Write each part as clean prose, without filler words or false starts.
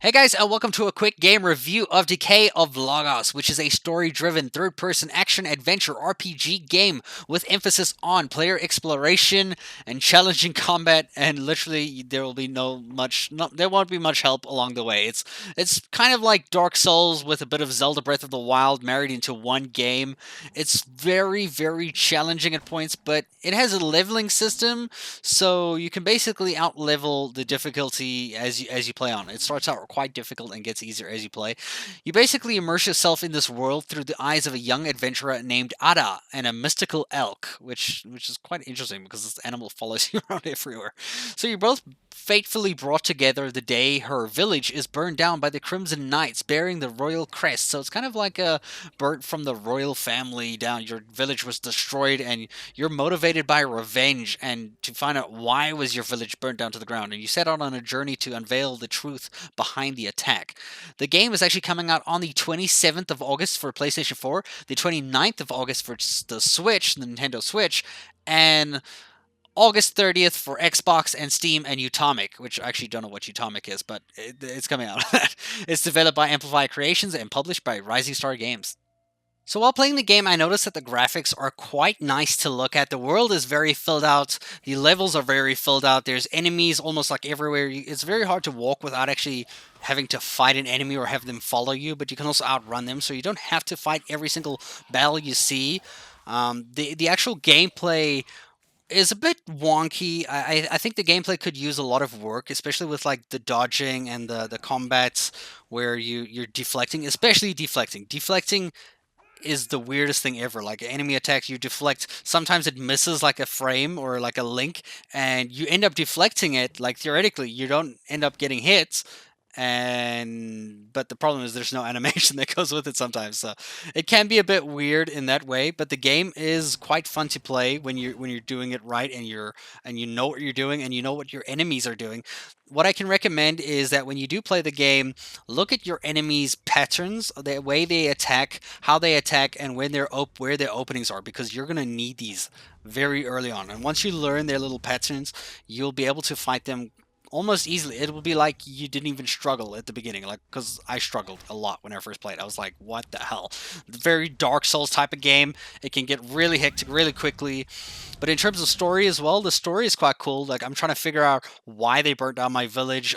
Hey guys, and welcome to a quick game review of Decay of Logos, which is a story-driven third-person action-adventure RPG game with emphasis on player exploration and challenging combat. And literally, there will be there won't be much help along the way. It's kind of like Dark Souls with a bit of Zelda Breath of the Wild married into one game. It's very, very challenging at points, but it has a leveling system, so you can basically out-level the difficulty as you play on. It starts out quite difficult and gets easier as you play. You basically immerse yourself in this world through the eyes of a young adventurer named Ada and a mystical elk, which is quite interesting because this animal follows you around everywhere. So you're both fatefully brought together the day her village is burned down by the Crimson Knights bearing the royal crest. So it's kind of like a bird from the royal family down. Your village was destroyed and you're motivated by revenge and to find out why was your village burnt down to the ground. And you set out on a journey to unveil the truth behind the attack. The game is actually coming out on the 27th of August for PlayStation 4, the 29th of August for the Switch, the Nintendo Switch, and August 30th for Xbox and Steam and Utomic, which I actually don't know what Utomic is, but it's coming out. It's developed by Amplify Creations and published by Rising Star Games. So while playing the game, I noticed that the graphics are quite nice to look at. The world is very filled out. The levels are very filled out. There's enemies almost like everywhere. It's very hard to walk without actually having to fight an enemy or have them follow you, but you can also outrun them, so you don't have to fight every single battle you see. The actual gameplay is a bit wonky. I think the gameplay could use a lot of work, especially with like the dodging and the combats where you're deflecting, especially deflecting. Deflecting is the weirdest thing ever. Like enemy attacks, you deflect. Sometimes it misses like a frame or like a link, and you end up deflecting it. Like theoretically, you don't end up getting hits, and but the problem is there's no animation that goes with it sometimes. So it can be a bit weird in that way. But the game is quite fun to play when you're doing it right and you know what you're doing and you know what your enemies are doing. What I can recommend is that when you do play the game, look at your enemies' patterns, the way they attack, how they attack, and where their openings are, because you're gonna need these very early on. And once you learn their little patterns, you'll be able to fight them almost easily. It will be like you didn't even struggle at the beginning, like because I struggled a lot when I first played. I was like, "What the hell?" Very Dark Souls type of game. It can get really hectic really quickly. But in terms of story as well, the story is quite cool. Like I'm trying to figure out why they burnt down my village.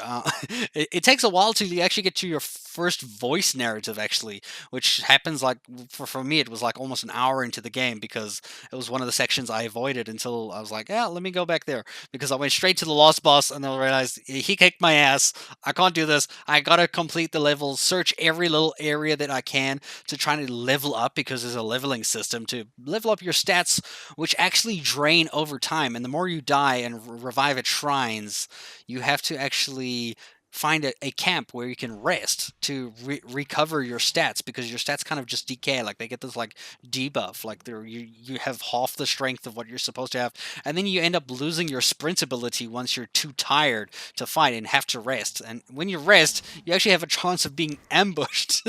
It takes a while till you actually get to your first voice narrative, actually, which happens like for me it was like almost an hour into the game because it was one of the sections I avoided until I was like, yeah, let me go back there because I went straight to the last boss and then I realized he kicked my ass. I can't do this. I gotta complete the level, search every little area that I can to try to level up because there's a leveling system to level up your stats, which actually drain over time. And the more you die and revive at shrines, you have to actually find a camp where you can rest to recover your stats because your stats kind of just decay, like they get this like debuff, like you have half the strength of what you're supposed to have, and then you end up losing your sprint ability once you're too tired to fight and have to rest. And when you rest, you actually have a chance of being ambushed.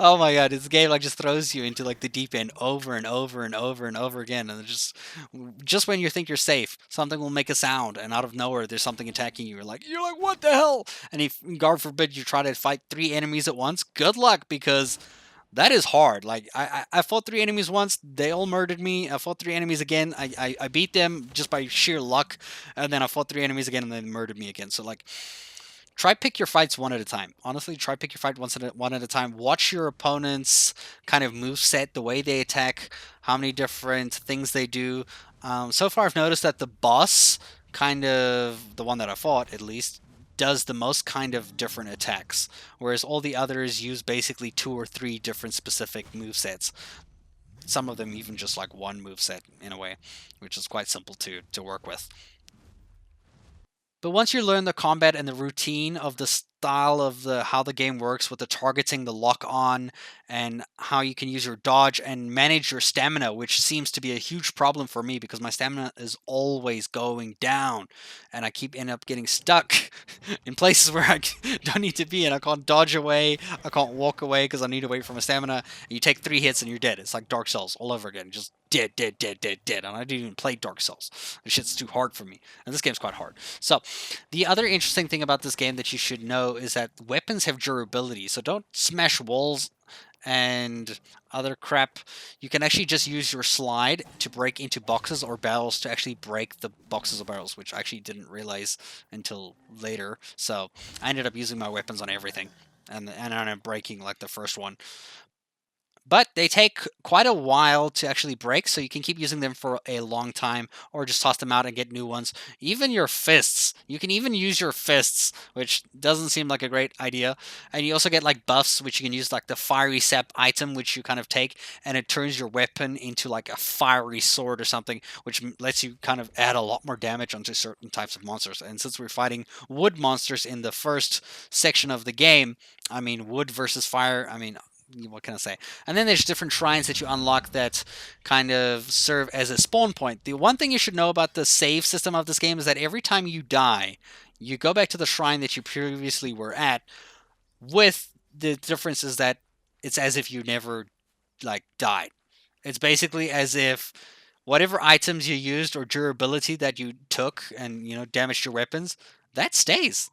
Oh my god, this game like just throws you into like the deep end over and over and over and over again, and just when you think you're safe, something will make a sound, and out of nowhere there's something attacking you. You're like, what the hell? And if God forbid you try to fight three enemies at once, good luck because that is hard. Like I fought three enemies once, they all murdered me. I fought three enemies again, I beat them just by sheer luck, and then I fought three enemies again and they murdered me again. So like try pick your fights one at a time. Honestly, try pick your fight one at a time. Watch your opponent's kind of move set, the way they attack, how many different things they do. So far, I've noticed that the boss, kind of the one that I fought at least, does the most kind of different attacks, whereas all the others use basically two or three different specific move sets. Some of them even just like one move set in a way, which is quite simple to work with. But once you learn the combat and the routine of the style of the how the game works with the targeting, the lock on, and how you can use your dodge and manage your stamina, which seems to be a huge problem for me because my stamina is always going down, and I keep end up getting stuck in places where I don't need to be, and I can't dodge away, I can't walk away because I need to wait for my stamina. And you take three hits and you're dead. It's like Dark Souls all over again, just dead, dead, dead, dead, dead. And I didn't even play Dark Souls. This shit's too hard for me, and this game's quite hard. So the other interesting thing about this game that you should know is that weapons have durability, so don't smash walls and other crap. You can actually just use your slide to break into boxes or barrels to actually break the boxes or barrels, which I actually didn't realize until later. So I ended up using my weapons on everything, and I'm breaking like the first one. But they take quite a while to actually break, so you can keep using them for a long time, or just toss them out and get new ones. Even your fists, you can even use your fists, which doesn't seem like a great idea. And you also get like buffs, which you can use, like the fiery sap item, which you kind of take, and it turns your weapon into like a fiery sword or something, which lets you kind of add a lot more damage onto certain types of monsters. And since we're fighting wood monsters in the first section of the game, I mean, wood versus fire, I mean, what can I say? And then there's different shrines that you unlock that kind of serve as a spawn point. The one thing you should know about the save system of this game is that every time you die, you go back to the shrine that you previously were at, with the difference is that it's as if you never like died. It's basically as if whatever items you used or durability that you took and damaged your weapons, that stays.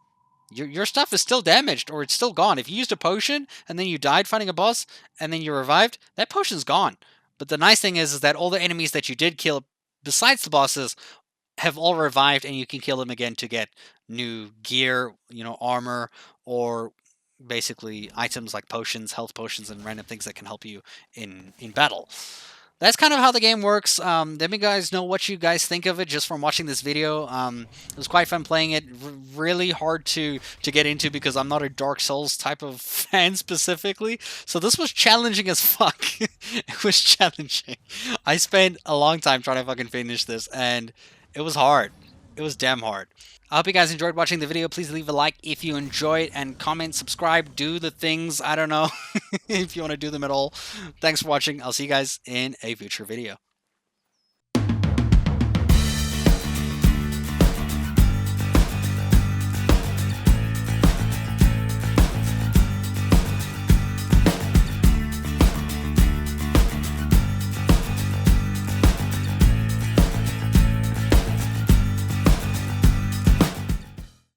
Your stuff is still damaged or it's still gone. If you used a potion and then you died fighting a boss and then you revived, that potion's gone. But the nice thing is that all the enemies that you did kill, besides the bosses, have all revived, and you can kill them again to get new gear, armor, or basically items like potions, health potions, and random things that can help you in battle. That's kind of how the game works. Let me guys know what you guys think of it just from watching this video. It was quite fun playing it. Really hard to get into because I'm not a Dark Souls type of fan specifically. So this was challenging as fuck. It was challenging. I spent a long time trying to fucking finish this, and it was hard. It was damn hard. I hope you guys enjoyed watching the video. Please leave a like if you enjoyed, and comment, subscribe, do the things. I don't know if you want to do them at all. Thanks for watching. I'll see you guys in a future video.